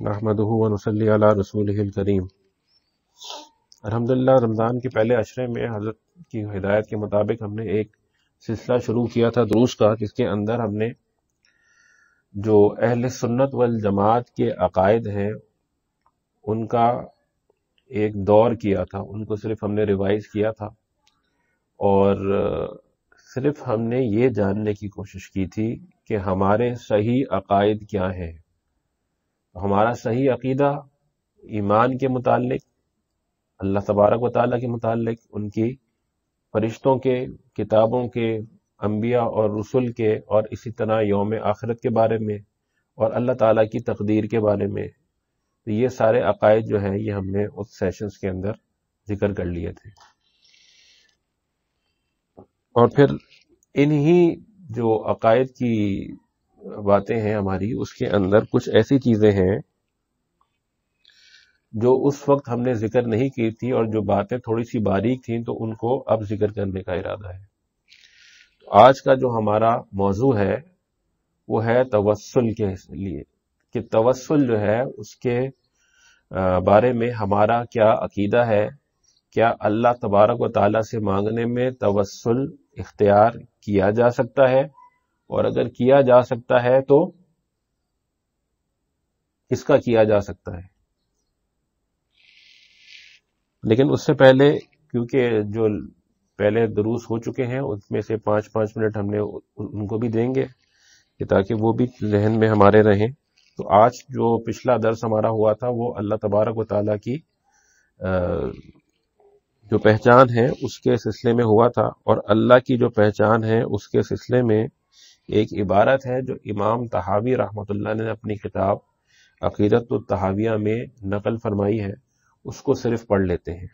نحمدہ ونصلی علی رسولہ الکریم۔ الحمدللہ رمضان کے پہلے عشرے میں حضرت کی ہدایت کے مطابق ہم نے ایک سلسلہ شروع کیا تھا دروس کا، جس کے اندر ہم نے جو اہل سنت والجماعت کے عقائد ہیں ان کا ایک دور کیا تھا، ان کو صرف ہم نے ریوائز کیا تھا، اور صرف ہم نے یہ جاننے کی کوشش کی تھی کہ ہمارے صحیح عقائد کیا ہیں۔ ہمارا صحیح عقیدہ ایمان کے متعلق، اللہ تبارک و تعالیٰ کے متعلق، ان کی فرشتوں کے، کتابوں کے، انبیاء اور رسل کے، اور اسی طرح یوم آخرت کے بارے میں اور اللہ تعالیٰ کی تقدیر کے بارے میں، تو یہ سارے عقائد جو ہیں یہ ہم نے اس سیشنز کے اندر ذکر کر لیے تھے۔ اور پھر انہی جو عقائد کی باتیں ہیں ہماری، اس کے اندر کچھ ایسی چیزیں ہیں جو اس وقت ہم نے ذکر نہیں کی تھی، اور جو باتیں تھوڑی سی باریک تھیں تو ان کو اب ذکر کرنے کا ارادہ ہے۔ آج کا جو ہمارا موضوع ہے وہ ہے توسل کے لیے، کہ توسل جو ہے اس کے بارے میں ہمارا کیا عقیدہ ہے، کیا اللہ تبارک و تعالیٰ سے مانگنے میں توسل اختیار کیا جا سکتا ہے، اور اگر کیا جا سکتا ہے تو کس کا کیا جا سکتا ہے۔ لیکن اس سے پہلے، کیونکہ جو پہلے دروس ہو چکے ہیں اس میں سے 5 منٹ ہم نے ان کو بھی دیں گے کہ تاکہ وہ بھی ذہن میں ہمارے رہیں، تو آج جو پچھلا درس ہمارا ہوا تھا وہ اللہ تبارک و تعالیٰ کی جو پہچان ہے اس کے سلسلے میں ہوا تھا، اور اللہ کی جو پہچان ہے اس کے سلسلے میں ایک عبارت ہے جو امام طحاوی رحمۃ اللہ نے اپنی کتاب عقیدۃ الطحاویہ میں نقل فرمائی ہے، اس کو صرف پڑھ لیتے ہیں۔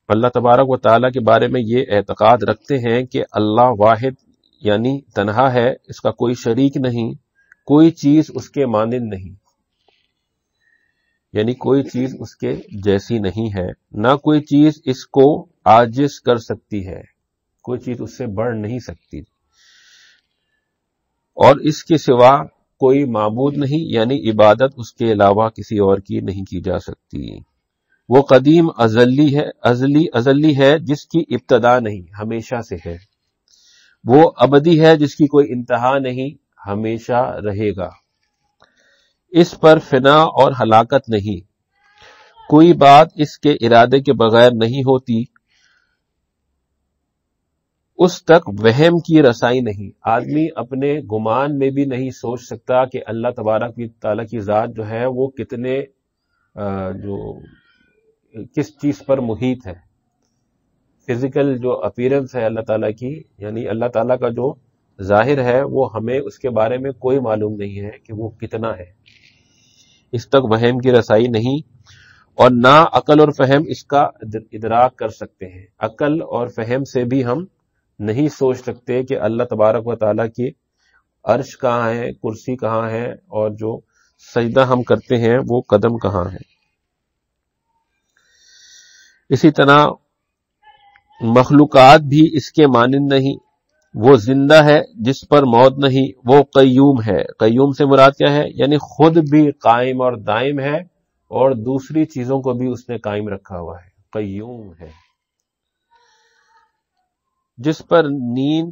اللہ تبارک و تعالیٰ کے بارے میں یہ اعتقاد رکھتے ہیں کہ اللہ واحد یعنی تنہا ہے، اس کا کوئی شریک نہیں، کوئی چیز اس کے مانند نہیں، یعنی کوئی چیز اس کے جیسی نہیں ہے، نہ کوئی چیز اس کو عاجز کر سکتی ہے، کوئی چیز اس سے بڑھ نہیں سکتی، اور اس کے سوا کوئی معبود نہیں، یعنی عبادت اس کے علاوہ کسی اور کی نہیں کی جا سکتی۔ وہ قدیم ازلی ہے جس کی ابتدا نہیں، ہمیشہ سے ہے۔ وہ ابدی ہے جس کی کوئی انتہا نہیں، ہمیشہ رہے گا۔ اس پر فنا اور ہلاکت نہیں، کوئی بات اس کے ارادے کے بغیر نہیں ہوتی، اس تک وہم کی رسائی نہیں۔ آدمی اپنے گمان میں بھی نہیں سوچ سکتا کہ اللہ تبارک و تعالیٰ کی ذات جو ہے وہ کس چیز پر محیط ہے۔ فزیکل جو اپیرنس ہے اللہ تعالیٰ کی، یعنی اللہ تعالیٰ کا جو ظاہر ہے، وہ ہمیں اس کے بارے میں کوئی معلوم نہیں ہے کہ وہ کتنا ہے، اس تک وہم کی رسائی نہیں، اور نہ عقل اور فہم اس کا ادراک کر سکتے ہیں۔ عقل اور فہم سے بھی ہم نہیں سوچ سکتے کہ اللہ تبارک و تعالیٰ کی عرش کہاں ہے، کرسی کہاں ہے، اور جو سجدہ ہم کرتے ہیں وہ قدم کہاں ہے۔ اسی طرح مخلوقات بھی اس کے مانند نہیں۔ وہ زندہ ہے جس پر موت نہیں، وہ قیوم ہے۔ قیوم سے مراد کیا ہے؟ یعنی خود بھی قائم اور دائم ہے، اور دوسری چیزوں کو بھی اس نے قائم رکھا ہوا ہے، قیوم ہے۔ جس پر نیند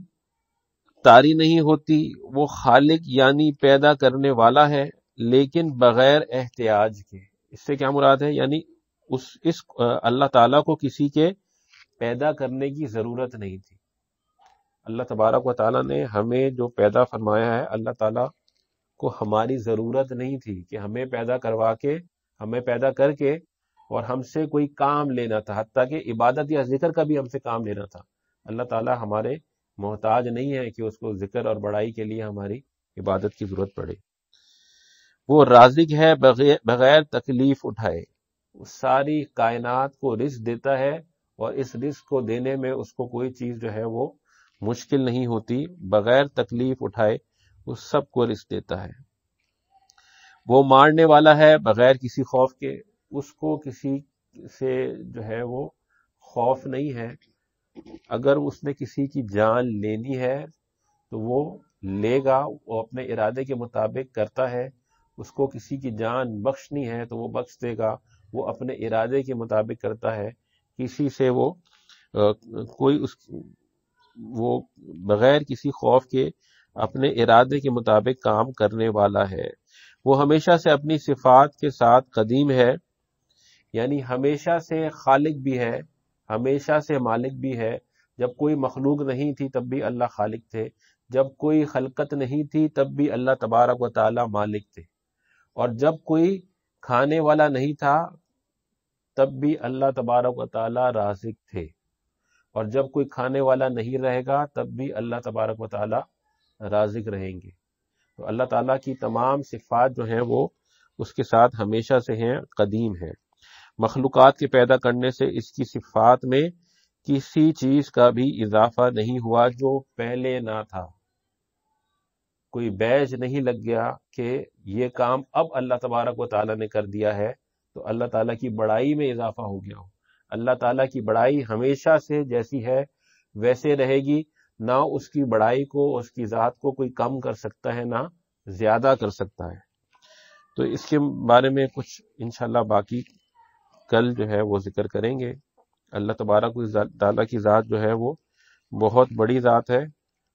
طاری نہیں ہوتی، وہ خالق یعنی پیدا کرنے والا ہے، لیکن بغیر احتیاج کے۔ اس سے کیا مراد ہے؟ یعنی اس اللہ تعالیٰ کو کسی کے پیدا کرنے کی ضرورت نہیں تھی۔ اللہ تبارک و تعالیٰ نے ہمیں جو پیدا فرمایا ہے، اللہ تعالیٰ کو ہماری ضرورت نہیں تھی کہ ہمیں پیدا کر کے اور ہم سے کوئی کام لینا تھا، حتیٰ کہ عبادت یا ذکر کا بھی ہم سے کام لینا تھا۔ اللہ تعالیٰ ہمارے محتاج نہیں ہے کہ اس کو ذکر اور بڑائی کے لیے ہماری عبادت کی ضرورت پڑے۔ وہ رازق ہے بغیر تکلیف اٹھائے، ساری کائنات کو رزق دیتا ہے، اور اس رزق کو دینے میں اس کو کوئی چیز جو ہے وہ مشکل نہیں ہوتی، بغیر تکلیف اٹھائے وہ سب کو رزق دیتا ہے۔ وہ مارنے والا ہے بغیر کسی خوف کے، اس کو کسی سے جو ہے وہ خوف نہیں ہے۔ اگر اس نے کسی کی جان لینی ہے تو وہ لے گا وہ اپنے ارادے کے مطابق کرتا ہے، اس کو کسی کی جان بخشنی ہے تو وہ بخش دے گا، وہ اپنے ارادے کے مطابق کرتا ہے، کسی سے وہ کوئی وہ بغیر کسی خوف کے اپنے ارادے کے مطابق کام کرنے والا ہے۔ وہ ہمیشہ سے اپنی صفات کے ساتھ قدیم ہے، یعنی ہمیشہ سے خالق بھی ہے، ہمیشہ سے مالک بھی ہے۔ جب کوئی مخلوق نہیں تھی تب بھی اللہ خالق تھے، جب کوئی خلقت نہیں تھی تب بھی اللہ تبارک و تعالی مالک تھے، اور جب کوئی کھانے والا نہیں تھا تب بھی اللہ تبارک و تعالی رازق تھے، اور جب کوئی کھانے والا نہیں رہے گا تب بھی اللہ تبارک و تعالی رازق رہیں گے۔ تو اللہ تعالیٰ کی تمام صفات جو ہیں وہ اس کے ساتھ ہمیشہ سے ہیں، قدیم ہیں۔ مخلوقات کے پیدا کرنے سے اس کی صفات میں کسی چیز کا بھی اضافہ نہیں ہوا جو پہلے نہ تھا۔ کوئی بیج نہیں لگ گیا کہ یہ کام اب اللہ تبارک و تعالیٰ نے کر دیا ہے تو اللہ تعالیٰ کی بڑائی میں اضافہ ہو گیا ہو۔ اللہ تعالیٰ کی بڑائی ہمیشہ سے جیسی ہے ویسے رہے گی، نہ اس کی بڑائی کو، اس کی ذات کو کوئی کم کر سکتا ہے نہ زیادہ کر سکتا ہے۔ تو اس کے بارے میں کچھ انشاءاللہ باقی کل جو ہے وہ ذکر کریں گے۔ اللہ تبارک و تعالیٰ کی ذات جو ہے وہ بہت بڑی ذات ہے،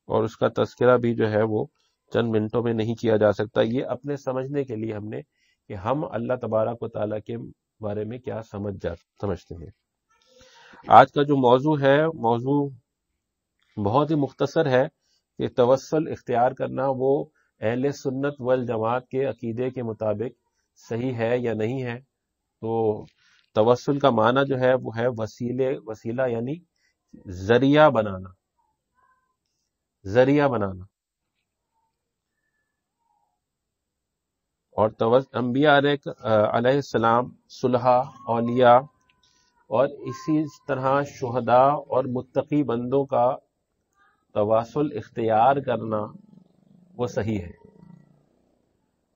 اور اس کا تذکرہ بھی جو ہے وہ چند منٹوں میں نہیں کیا جا سکتا۔ یہ اپنے سمجھنے کے لیے ہم نے کہ ہم اللہ تبارک و تعالیٰ کے بارے میں کیا سمجھتے ہیں۔ آج کا جو موضوع ہے، موضوع بہت ہی مختصر ہے کہ توسل اختیار کرنا وہ اہل سنت والجماعت کے عقیدے کے مطابق صحیح ہے یا نہیں ہے۔ تو توسل کا معنی جو ہے وہ ہے وسیلہ یعنی ذریعہ بنانا، ذریعہ بنانا۔ اور انبیاء علیہ السلام، صلحاء، اولیاء اور اسی طرح شہداء اور متقی بندوں کا تواصل اختیار کرنا وہ صحیح ہے۔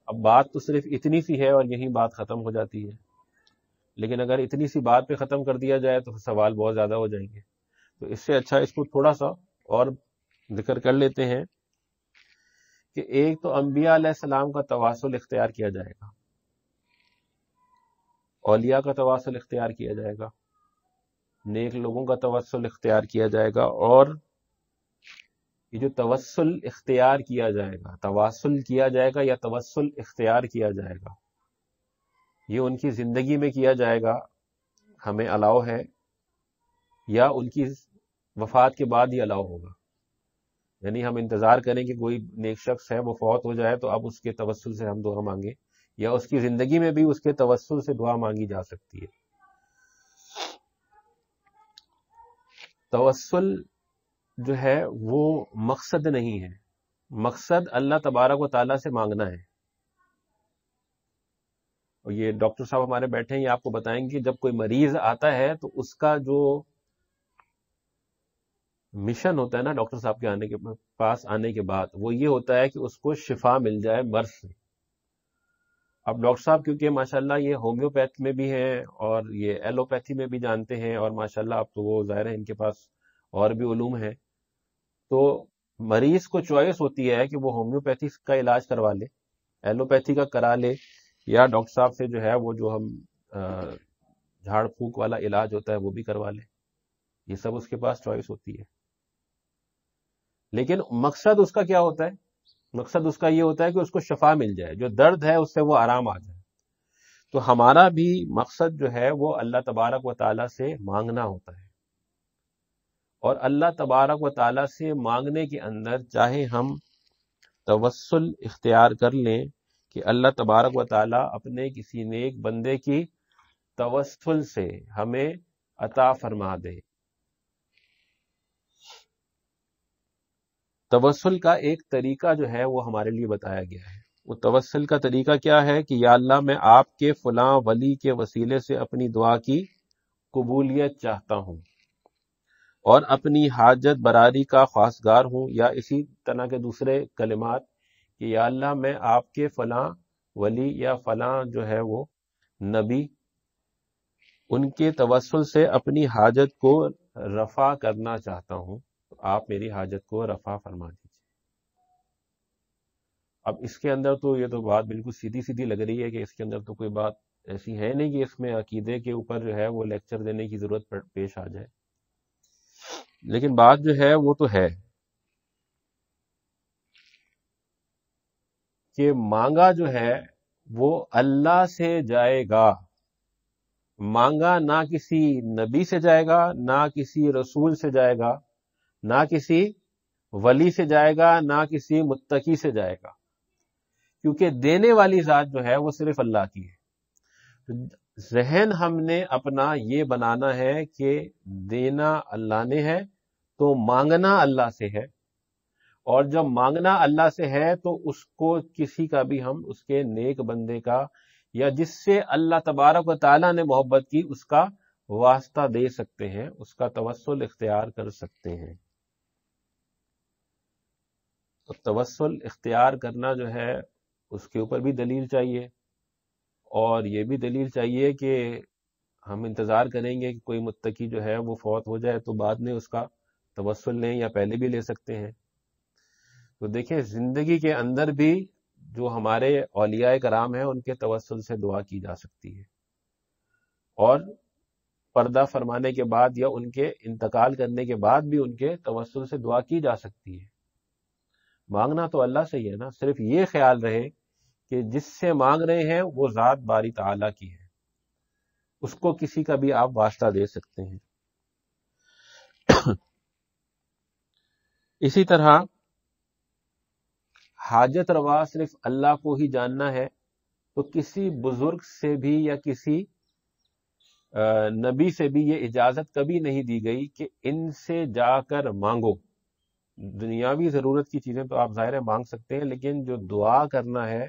اب بات تو صرف اتنی سی ہے اور یہی بات ختم ہو جاتی ہے، لیکن اگر اتنی سی بات پہ ختم کر دیا جائے تو سوال بہت زیادہ ہو جائیں گے، تو اس سے اچھا اس کو تھوڑا سا اور ذکر کر لیتے ہیں کہ ایک تو انبیاء علیہ السلام کا تواصل اختیار کیا جائے گا، اولیاء کا تواصل اختیار کیا جائے گا، نیک لوگوں کا توسل اختیار کیا جائے گا۔ اور یہ جو توسل اختیار کیا جائے گا، تواصل کیا جائے گا یا توسل اختیار کیا جائے گا، یہ ان کی زندگی میں کیا جائے گا، ہمیں الاؤ ہے، یا ان کی وفات کے بعد ہی الاؤ ہوگا؟ یعنی ہم انتظار کریں کہ کوئی نیک شخص ہے وہ فوت ہو جائے تو اب اس کے توسل سے ہم دعا مانگیں، یا اس کی زندگی میں بھی اس کے توسل سے دعا مانگی جا سکتی ہے؟ توسل جو ہے وہ مقصد نہیں ہے، مقصد اللہ تبارک و تعالیٰ سے مانگنا ہے۔ اور یہ ڈاکٹر صاحب ہمارے بیٹھے ہیں، یہ آپ کو بتائیں گے کہ جب کوئی مریض آتا ہے تو اس کا جو مشن ہوتا ہے نا ڈاکٹر صاحب کے پاس آنے کے بعد، وہ یہ ہوتا ہے کہ اس کو شفا مل جائے مرض سے۔ اب ڈاکٹر صاحب کیونکہ ماشاءاللہ یہ ہومیوپیتھ میں بھی ہیں اور یہ ایلوپیتھی میں بھی جانتے ہیں، اور ماشاءاللہ اب تو وہ ظاہر ہے ان کے پاس اور بھی علوم ہیں، تو مریض کو چوائس ہوتی ہے کہ وہ ہومیوپیتھی کا علاج کروا لے، ایلوپیتھی کا کرا لے، یا ڈاکٹر صاحب سے جو ہے وہ جو ہم جھاڑ پھونک والا علاج ہوتا ہے وہ بھی کروا لے۔ یہ سب اس کے پاس چوائس ہوتی ہے، لیکن مقصد اس کا کیا ہوتا ہے؟ مقصد اس کا یہ ہوتا ہے کہ اس کو شفا مل جائے، جو درد ہے اس سے وہ آرام آ جائے۔ تو ہمارا بھی مقصد جو ہے وہ اللہ تبارک و تعالیٰ سے مانگنا ہوتا ہے، اور اللہ تبارک و تعالیٰ سے مانگنے کے اندر چاہے ہم توسل اختیار کر لیں کہ اللہ تبارک و تعالیٰ اپنے کسی نیک بندے کی توسل سے ہمیں عطا فرما دے۔ توسل کا ایک طریقہ جو ہے وہ ہمارے لیے بتایا گیا ہے۔ وہ توسل کا طریقہ کیا ہے کہ یا اللہ میں آپ کے فلاں ولی کے وسیلے سے اپنی دعا کی قبولیت چاہتا ہوں اور اپنی حاجت براری کا خواستگار ہوں، یا اسی طرح کے دوسرے کلمات کہ یا اللہ میں آپ کے فلاں ولی یا فلاں جو ہے وہ نبی، ان کے توسل سے اپنی حاجت کو رفع کرنا چاہتا ہوں، تو آپ میری حاجت کو رفع فرما دیجیے۔ اب اس کے اندر تو یہ تو بات بالکل سیدھی سیدھی لگ رہی ہے کہ اس کے اندر تو کوئی بات ایسی ہے نہیں کہ اس میں عقیدے کے اوپر جو ہے وہ لیکچر دینے کی ضرورت پیش آ جائے، لیکن بات جو ہے وہ تو ہے کہ مانگا جو ہے وہ اللہ سے جائے گا، مانگا نہ کسی نبی سے جائے گا، نہ کسی رسول سے جائے گا، نہ کسی ولی سے جائے گا، نہ کسی متقی سے جائے گا، کیونکہ دینے والی ذات جو ہے وہ صرف اللہ کی ہے۔ ذہن ہم نے اپنا یہ بنانا ہے کہ دینا اللہ نے ہے تو مانگنا اللہ سے ہے، اور جب مانگنا اللہ سے ہے تو اس کو کسی کا بھی ہم اس کے نیک بندے کا یا جس سے اللہ تبارک و تعالیٰ نے محبت کی اس کا واسطہ دے سکتے ہیں، اس کا توسل اختیار کر سکتے ہیں۔ تو توسل اختیار کرنا جو ہے اس کے اوپر بھی دلیل چاہیے، اور یہ بھی دلیل چاہیے کہ ہم انتظار کریں گے کہ کوئی متقی جو ہے وہ فوت ہو جائے تو بعد میں اس کا توسل لیں، یا پہلے بھی لے سکتے ہیں۔ تو دیکھیں زندگی کے اندر بھی جو ہمارے اولیاء کرام ہیں ان کے توسل سے دعا کی جا سکتی ہے، اور پردہ فرمانے کے بعد یا ان کے انتقال کرنے کے بعد بھی ان کے توسل سے دعا کی جا سکتی ہے۔ مانگنا تو اللہ سے ہی ہے نا، صرف یہ خیال رہے کہ جس سے مانگ رہے ہیں وہ ذات باری تعالیٰ کی ہے، اس کو کسی کا بھی آپ واسطہ دے سکتے ہیں۔ اسی طرح حاجت روا صرف اللہ کو ہی جاننا ہے، تو کسی بزرگ سے بھی یا کسی نبی سے بھی یہ اجازت کبھی نہیں دی گئی کہ ان سے جا کر مانگو۔ دنیاوی ضرورت کی چیزیں تو آپ ظاہر ہے مانگ سکتے ہیں، لیکن جو دعا کرنا ہے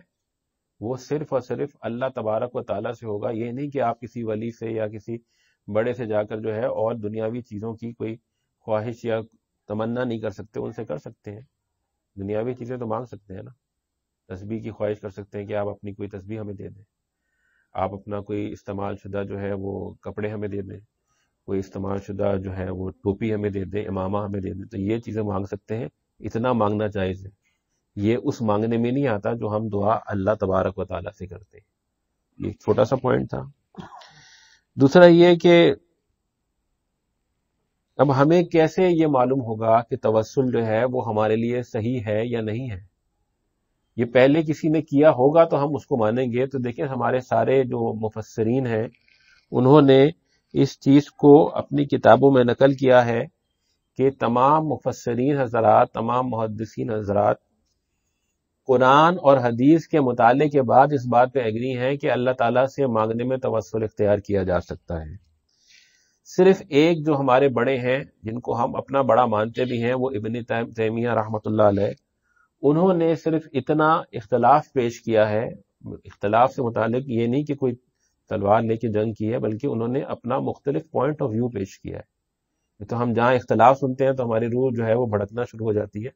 وہ صرف اور صرف اللہ تبارک و تعالیٰ سے ہوگا۔ یہ نہیں کہ آپ کسی ولی سے یا کسی بڑے سے جا کر جو ہے اور دنیاوی چیزوں کی کوئی خواہش یا تمنا نہیں کر سکتے، ان سے کر سکتے ہیں۔ دنیاوی چیزیں تو مانگ سکتے ہیں نا، تسبیح کی خواہش کر سکتے ہیں کہ آپ اپنی کوئی تسبیح ہمیں دے دیں، آپ اپنا کوئی استعمال شدہ جو ہے وہ کپڑے ہمیں دے دیں، کوئی استعمال شدہ جو ہے وہ ٹوپی ہمیں دے دیں، امامہ ہمیں دے دیں، تو یہ چیزیں مانگ سکتے ہیں، اتنا مانگنا جائز ہے۔ یہ اس مانگنے میں نہیں آتا جو ہم دعا اللہ تبارک و تعالیٰ سے کرتے ہیں۔ یہ چھوٹا سا پوائنٹ تھا۔ دوسرا یہ کہ اب ہمیں کیسے یہ معلوم ہوگا کہ توسل جو ہے وہ ہمارے لیے صحیح ہے یا نہیں ہے؟ یہ پہلے کسی نے کیا ہوگا تو ہم اس کو مانیں گے۔ تو دیکھیں ہمارے سارے جو مفسرین ہیں انہوں نے اس چیز کو اپنی کتابوں میں نقل کیا ہے کہ تمام مفسرین حضرات، تمام محدثین حضرات قرآن اور حدیث کے مطالعے کے بعد اس بات پہ ایگری ہیں کہ اللہ تعالیٰ سے مانگنے میں توسل اختیار کیا جا سکتا ہے۔ صرف ایک جو ہمارے بڑے ہیں جن کو ہم اپنا بڑا مانتے بھی ہیں، وہ ابن تیمیہ رحمۃ اللہ علیہ، انہوں نے صرف اتنا اختلاف پیش کیا ہے۔ اختلاف سے متعلق یہ نہیں کہ کوئی تلوار لے کے جنگ کی ہے، بلکہ انہوں نے اپنا مختلف پوائنٹ آف ویو پیش کیا ہے۔ تو ہم جہاں اختلاف سنتے ہیں تو ہماری روح جو ہے وہ بھڑکنا شروع ہو جاتی ہے۔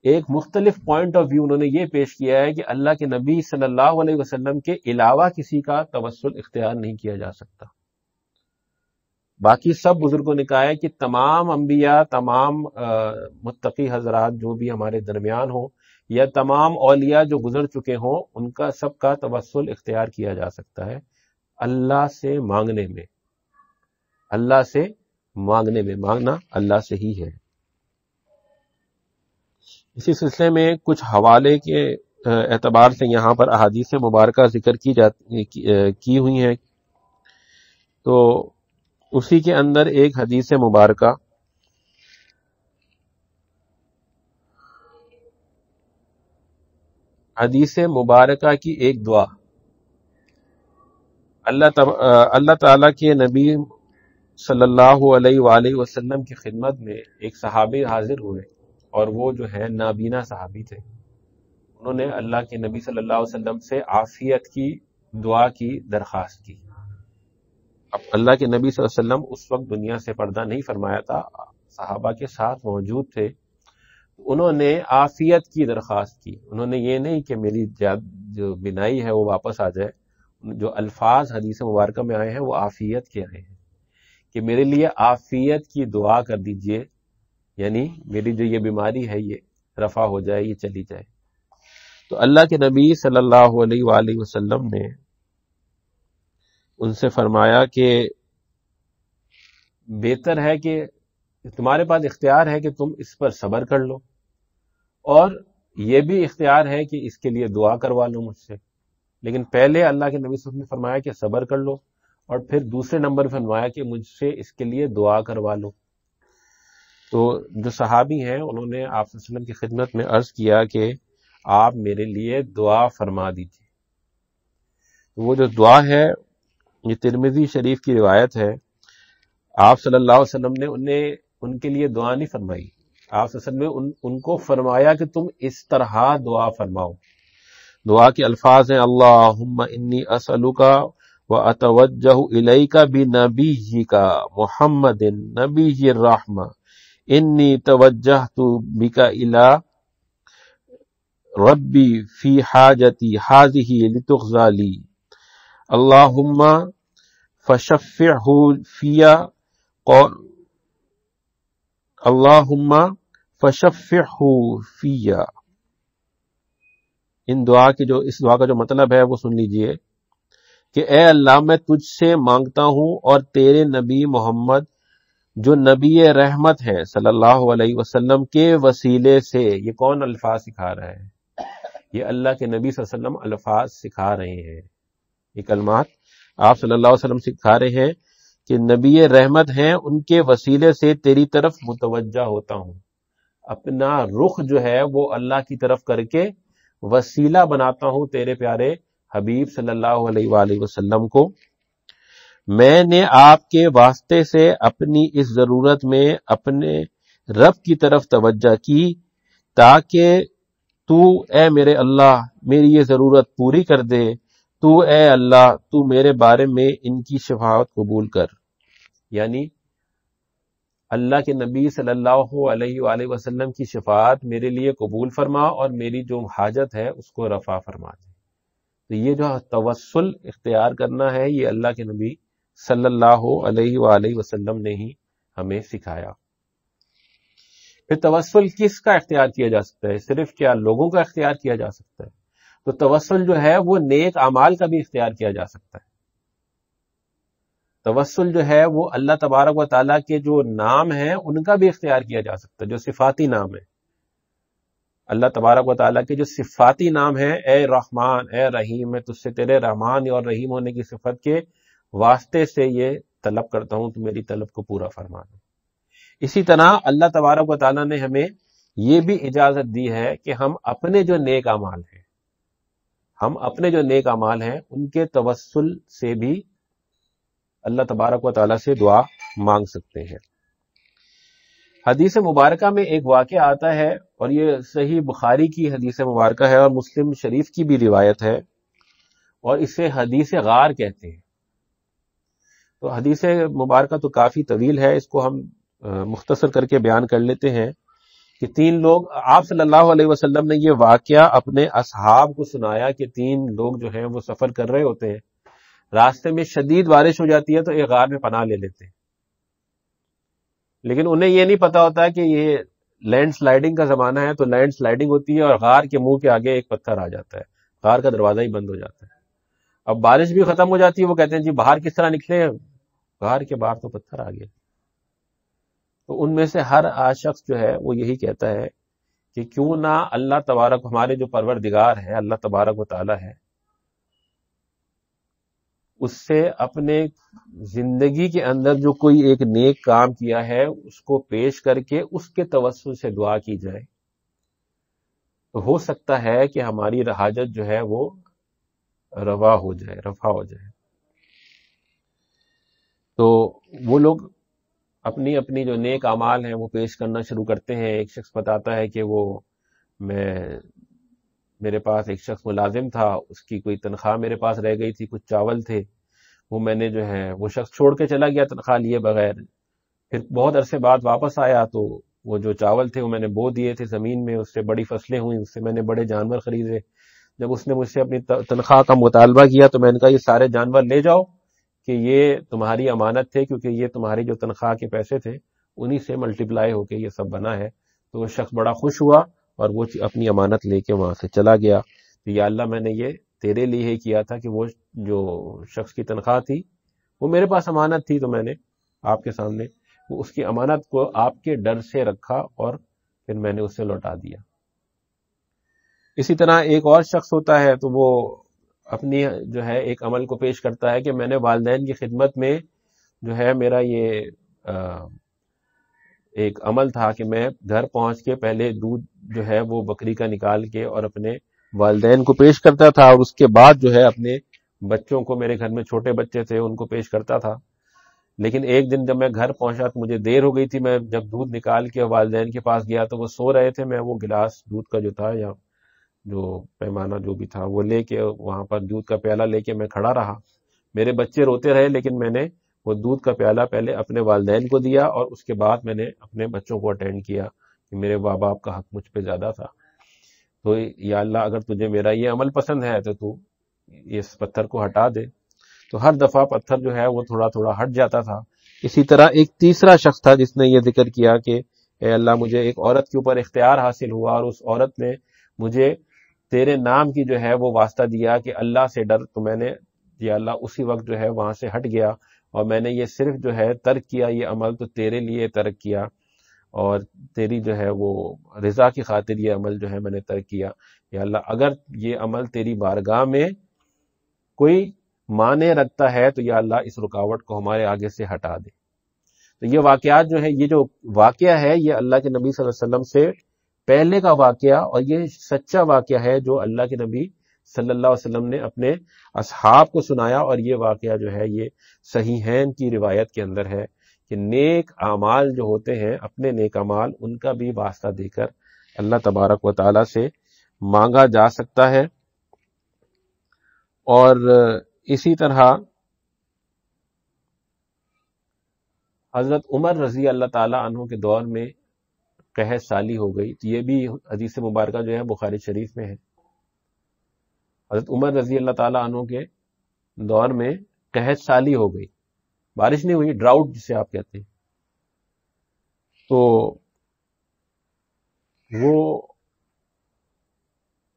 ایک مختلف پوائنٹ آف ویو انہوں نے یہ پیش کیا ہے کہ اللہ کے نبی صلی اللہ علیہ وسلم کے علاوہ کسی کا توسل اختیار نہیں کیا جا سکتا۔ باقی سب بزرگوں نے کہا ہے کہ تمام انبیاء، تمام متقی حضرات جو بھی ہمارے درمیان ہوں، یا تمام اولیاء جو گزر چکے ہوں، ان کا سب کا توسل اختیار کیا جا سکتا ہے اللہ سے مانگنے میں۔ اللہ سے مانگنے میں، مانگنا اللہ سے ہی ہے۔ اسی سلسلے میں کچھ حوالے کے اعتبار سے یہاں پر احادیث مبارکہ ذکر کی ہوئی ہیں، تو اسی کے اندر ایک حدیث مبارکہ کی ایک دعا اللہ تعالیٰ کے نبی صلی اللہ علیہ وآلہ وسلم کی خدمت میں ایک صحابی حاضر ہوئے، اور وہ جو ہے نابینا صحابی تھے۔ انہوں نے اللہ کے نبی صلی اللہ علیہ وسلم سے عافیت کی دعا کی درخواست کی۔ اب اللہ کے نبی صلی اللہ علیہ وسلم اس وقت دنیا سے پردہ نہیں فرمایا تھا، صحابہ کے ساتھ موجود تھے۔ انہوں نے عافیت کی درخواست کی۔ انہوں نے یہ نہیں کہ میری جو بینائی ہے وہ واپس آ جائے، جو الفاظ حدیث مبارکہ میں آئے ہیں وہ عافیت کے آئے ہیں کہ میرے لیے عافیت کی دعا کر دیجئے، یعنی میری جو یہ بیماری ہے یہ رفع ہو جائے، یہ چلی جائے۔ تو اللہ کے نبی صلی اللہ علیہ وآلہ وسلم نے ان سے فرمایا کہ بہتر ہے کہ تمہارے پاس اختیار ہے کہ تم اس پر صبر کر لو، اور یہ بھی اختیار ہے کہ اس کے لیے دعا کروا لو مجھ سے، لیکن پہلے اللہ کے نبی صلی اللہ علیہ وسلم نے فرمایا کہ صبر کر لو، اور پھر دوسرے نمبر پہ فرمایا کہ مجھ سے اس کے لیے دعا کروا لو۔ تو جو صحابی ہیں انہوں نے آپ صلی اللہ علیہ وسلم کی خدمت میں عرض کیا کہ آپ میرے لیے دعا فرما دیجیے۔ وہ جو دعا ہے یہ ترمذی شریف کی روایت ہے، آپ صلی اللہ علیہ وسلم نے ان کے لیے دعا نہیں فرمائی، آپ صلی اللہ علیہ وسلم نے ان کو فرمایا کہ تم اس طرح دعا فرماؤ۔ دعا کے الفاظ ہیں اللہم انی اسألک واتوجہ الیک بنبیک محمد نبی الرحمہ انی توجہت بک الی ربی فی حاجتی ہذہ لتغضی لی اللہم فشفعہ فیا اللہم فشفعہ فیا۔ اس دعا کا جو مطلب ہے وہ سن لیجئے کہ اے اللہ میں تجھ سے مانگتا ہوں اور تیرے نبی محمد جو نبی رحمت ہے صلی اللہ علیہ وسلم کے وسیلے سے۔ یہ کون الفاظ سکھا رہا ہے؟ یہ اللہ کے نبی صلی اللہ علیہ وسلم الفاظ سکھا رہے ہیں، یہ کلمات آپ صلی اللہ علیہ وسلم سکھا رہے ہیں کہ نبی رحمت ہیں، ان کے وسیلے سے تیری طرف متوجہ ہوتا ہوں، اپنا رخ جو ہے وہ اللہ کی طرف کر کے وسیلہ بناتا ہوں تیرے پیارے حبیب صلی اللہ علیہ وآلہ وسلم کو۔ میں نے آپ کے واسطے سے اپنی اس ضرورت میں اپنے رب کی طرف توجہ کی تاکہ تو اے میرے اللہ میری یہ ضرورت پوری کر دے، تو اے اللہ تو میرے بارے میں ان کی شفاعت قبول کر۔ یعنی اللہ کے نبی صلی اللہ علیہ وآلہ وسلم کی شفاعت میرے لیے قبول فرما اور میری جو حاجت ہے اس کو رفع فرما دے۔ تو یہ جو توسل اختیار کرنا ہے یہ اللہ کے نبی صلی اللہ علیہ وآلہ وسلم نے ہی ہمیں سکھایا۔ پھر توسل کس کا اختیار کیا جا سکتا ہے؟ صرف کیا لوگوں کا اختیار کیا جا سکتا ہے؟ تو توسل جو ہے وہ نیک اعمال کا بھی اختیار کیا جا سکتا ہے۔ توسل جو ہے وہ اللہ تبارک و تعالیٰ کے جو نام ہیں ان کا بھی اختیار کیا جا سکتا ہے، جو صفاتی نام ہے۔ اللہ تبارک و تعالیٰ کے جو صفاتی نام ہیں، اے رحمان اے رحیم، میں تجھ سے تیرے رحمان اور رحیم ہونے کی صفت کے واسطے سے یہ طلب کرتا ہوں تو میری طلب کو پورا فرما دو۔ اسی طرح اللہ تبارک و تعالیٰ نے ہمیں یہ بھی اجازت دی ہے کہ ہم اپنے جو نیک اعمال ہیں ان کے توسل سے بھی اللہ تبارک و تعالیٰ سے دعا مانگ سکتے ہیں۔ حدیث مبارکہ میں ایک واقعہ آتا ہے، اور یہ صحیح بخاری کی حدیث مبارکہ ہے اور مسلم شریف کی بھی روایت ہے، اور اسے حدیث غار کہتے ہیں۔ تو حدیث مبارکہ تو کافی طویل ہے، اس کو ہم مختصر کر کے بیان کر لیتے ہیں کہ 3 لوگ، آپ صلی اللہ علیہ وسلم نے یہ واقعہ اپنے اصحاب کو سنایا کہ 3 لوگ جو ہیں وہ سفر کر رہے ہوتے ہیں، راستے میں شدید بارش ہو جاتی ہے تو ایک غار میں پناہ لے لیتے ہیں، لیکن انہیں یہ نہیں پتا ہوتا کہ یہ لینڈ سلائیڈنگ کا زمانہ ہے، تو لینڈ سلائیڈنگ ہوتی ہے اور غار کے منہ کے آگے ایک پتھر آ جاتا ہے، غار کا دروازہ ہی بند ہو جاتا ہے۔ اب بارش بھی ختم ہو جاتی ہے، وہ کہتے ہیں جی باہر کس طرح نکلے؟ غار کے باہر تو پتھر آ گیا۔ تو ان میں سے ہر شخص جو ہے وہ یہی کہتا ہے کہ کیوں نہ اللہ تبارک، ہمارے جو پروردگار ہے اللہ تبارک و تعالی ہے، اس سے اپنے زندگی کے اندر جو کوئی ایک نیک کام کیا ہے اس کو پیش کر کے اس کے توسل سے دعا کی جائے، تو ہو سکتا ہے کہ ہماری حاجت جو ہے وہ رفع ہو جائے۔ تو وہ لوگ اپنی اپنی جو نیک اعمال ہیں وہ پیش کرنا شروع کرتے ہیں۔ ایک شخص بتاتا ہے کہ میرے پاس ایک شخص ملازم تھا، اس کی کوئی تنخواہ میرے پاس رہ گئی تھی، کچھ چاول تھے، وہ میں نے جو ہے وہ شخص چھوڑ کے چلا گیا تنخواہ لیے بغیر، پھر بہت عرصے بعد واپس آیا تو وہ جو چاول تھے وہ میں نے بو دیے تھے زمین میں، اس سے بڑی فصلیں ہوئیں، اس سے میں نے بڑے جانور خریدے۔ جب اس نے مجھ سے اپنی تنخواہ کا مطالبہ کیا تو میں نے کہا یہ سارے جانور لے جاؤ کہ یہ تمہاری امانت تھے، کیونکہ یہ تمہاری جو تنخواہ کے پیسے تھے انہی سے ملٹیپلائی ہو کے یہ سب بنا ہے۔ تو وہ شخص بڑا خوش ہوا اور وہ اپنی امانت لے کے وہاں سے چلا گیا۔ تو یا اللہ میں نے یہ تیرے لیے ہی کیا تھا کہ وہ جو شخص کی تنخواہ تھی وہ میرے پاس امانت تھی، تو میں نے آپ کے سامنے وہ اس کی امانت کو آپ کے ڈر سے رکھا اور پھر میں نے اسے لوٹا دیا۔ اسی طرح ایک اور شخص ہوتا ہے تو وہ اپنی جو ہے ایک عمل کو پیش کرتا ہے کہ میں نے والدین کی خدمت میں جو ہے میرا یہ ایک عمل تھا کہ میں گھر پہنچ کے پہلے دودھ جو ہے وہ بکری کا نکال کے اور اپنے والدین کو پیش کرتا تھا، اور اس کے بعد جو ہے اپنے بچوں کو، میرے گھر میں چھوٹے بچے تھے ان کو پیش کرتا تھا۔ لیکن ایک دن جب میں گھر پہنچا تو مجھے دیر ہو گئی تھی، میں جب دودھ نکال کے والدین کے پاس گیا تو وہ سو رہے تھے، میں وہ گلاس دودھ کا جو تھا یا جو پیمانہ جو بھی تھا وہ لے کے وہاں پر دودھ کا پیالہ لے کے میں کھڑا رہا، میرے بچے روتے رہے، لیکن میں نے وہ دودھ کا پیالہ پہلے اپنے والدین کو دیا اور اس کے بعد میں نے اپنے بچوں کو اٹینڈ کیا کہ میرے ماں باپ کا حق مجھ پہ زیادہ تھا۔ تو یا اللہ اگر تجھے میرا یہ عمل پسند ہے تو اس پتھر کو ہٹا دے۔ تو ہر دفعہ پتھر جو ہے وہ تھوڑا تھوڑا ہٹ جاتا تھا۔ اسی طرح ایک تیسرا شخص تھا جس نے یہ ذکر کیا کہ اے اللہ مجھے ایک عورت کے اوپر اختیار حاصل ہوا اور اس عورت نے مجھے تیرے نام کی جو ہے وہ واسطہ دیا کہ اللہ سے ڈر، تو میں نے یا اللہ اسی وقت جو ہے وہاں سے ہٹ گیا اور میں نے یہ صرف جو ہے ترک کیا، یہ عمل تو تیرے لیے ترک کیا اور تیری جو ہے وہ رضا کی خاطر یہ عمل جو ہے میں نے ترک کیا۔ یا اللہ اگر یہ عمل تیری بارگاہ میں کوئی معنی رکھتا ہے تو یا اللہ اس رکاوٹ کو ہمارے آگے سے ہٹا دے۔ تو یہ واقعات جو ہے، یہ جو واقعہ ہے یہ اللہ کے نبی صلی اللہ علیہ وسلم سے پہلے کا واقعہ، اور یہ سچا واقعہ ہے جو اللہ کے نبی صلی اللہ علیہ وسلم نے اپنے اصحاب کو سنایا، اور یہ واقعہ جو ہے یہ صحیحین کی روایت کے اندر ہے کہ نیک اعمال جو ہوتے ہیں، اپنے نیک اعمال ان کا بھی واسطہ دے کر اللہ تبارک و تعالی سے مانگا جا سکتا ہے۔ اور اسی طرح حضرت عمر رضی اللہ تعالی عنہ کے دور میں قحط سالی ہو گئی، تو یہ بھی حدیث مبارکہ جو ہے بخاری شریف میں ہے۔ حضرت عمر رضی اللہ تعالی عنہ کے دور میں قحط سالی ہو گئی، بارش نہیں ہوئی، ڈراؤٹ جسے آپ کہتے ہیں۔ تو وہ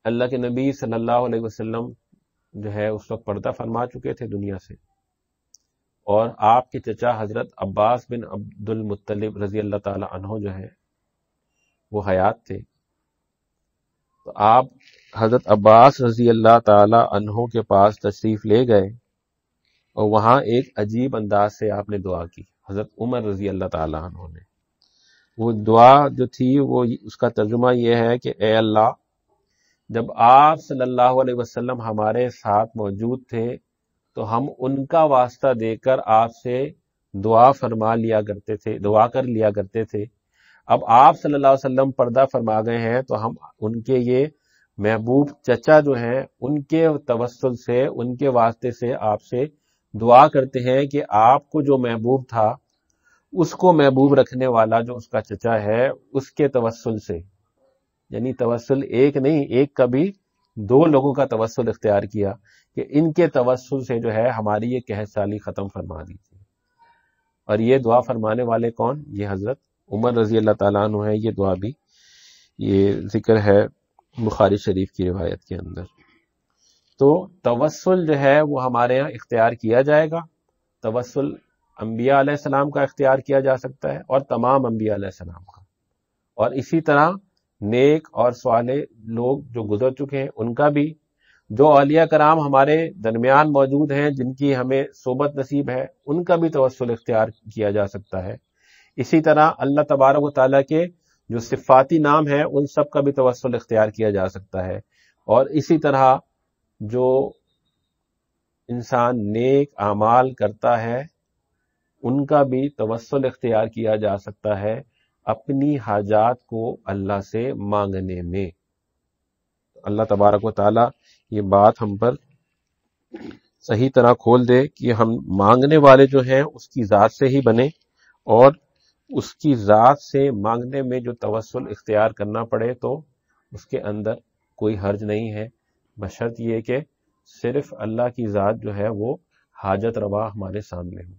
اللہ کے نبی صلی اللہ علیہ وسلم جو ہے اس وقت پردہ فرما چکے تھے دنیا سے، اور آپ کے چچا حضرت عباس بن عبد المطلب رضی اللہ تعالی عنہ جو ہے وہ حیات تھے۔ تو آپ حضرت عباس رضی اللہ تعالی عنہ کے پاس تشریف لے گئے اور وہاں ایک عجیب انداز سے آپ نے دعا کی۔ حضرت عمر رضی اللہ تعالی عنہ نے وہ دعا جو تھی وہ اس کا ترجمہ یہ ہے کہ اے اللہ، جب آپ صلی اللہ علیہ وسلم ہمارے ساتھ موجود تھے تو ہم ان کا واسطہ دے کر آپ سے دعا فرما لیا کرتے تھے، دعا کر لیا کرتے تھے۔ اب آپ صلی اللہ علیہ وسلم پردہ فرما گئے ہیں تو ہم ان کے یہ محبوب چچا جو ہیں ان کے توسل سے، ان کے واسطے سے آپ سے دعا کرتے ہیں کہ آپ کو جو محبوب تھا اس کو محبوب رکھنے والا جو اس کا چچا ہے اس کے توسل سے، یعنی توسل ایک نہیں، ایک کا بھی دو لوگوں کا توسل اختیار کیا کہ ان کے توسل سے جو ہے ہماری یہ قحط سالی ختم فرما دیجیے۔ اور یہ دعا فرمانے والے کون؟ یہ حضرت عمر رضی اللہ تعالیٰ عنہ ہے۔ یہ دعا بھی یہ ذکر ہے بخاری شریف کی روایت کے اندر۔ تو توسل جو ہے وہ ہمارے یہاں اختیار کیا جائے گا۔ توسل انبیاء علیہ السلام کا اختیار کیا جا سکتا ہے اور تمام انبیاء علیہ السلام کا، اور اسی طرح نیک اور صالح لوگ جو گزر چکے ہیں ان کا بھی، جو اولیاء کرام ہمارے درمیان موجود ہیں جن کی ہمیں صحبت نصیب ہے ان کا بھی توسل اختیار کیا جا سکتا ہے۔ اسی طرح اللہ تبارک و تعالیٰ کے جو صفاتی نام ہیں ان سب کا بھی توسل اختیار کیا جا سکتا ہے، اور اسی طرح جو انسان نیک اعمال کرتا ہے ان کا بھی توسل اختیار کیا جا سکتا ہے اپنی حاجات کو اللہ سے مانگنے میں۔ اللہ تبارک و تعالیٰ یہ بات ہم پر صحیح طرح کھول دے کہ ہم مانگنے والے جو ہیں اس کی ذات سے ہی بنے، اور اس کی ذات سے مانگنے میں جو توسل اختیار کرنا پڑے تو اس کے اندر کوئی حرج نہیں ہے، بشرط یہ کہ صرف اللہ کی ذات جو ہے وہ حاجت روا ہمارے سامنے ہو۔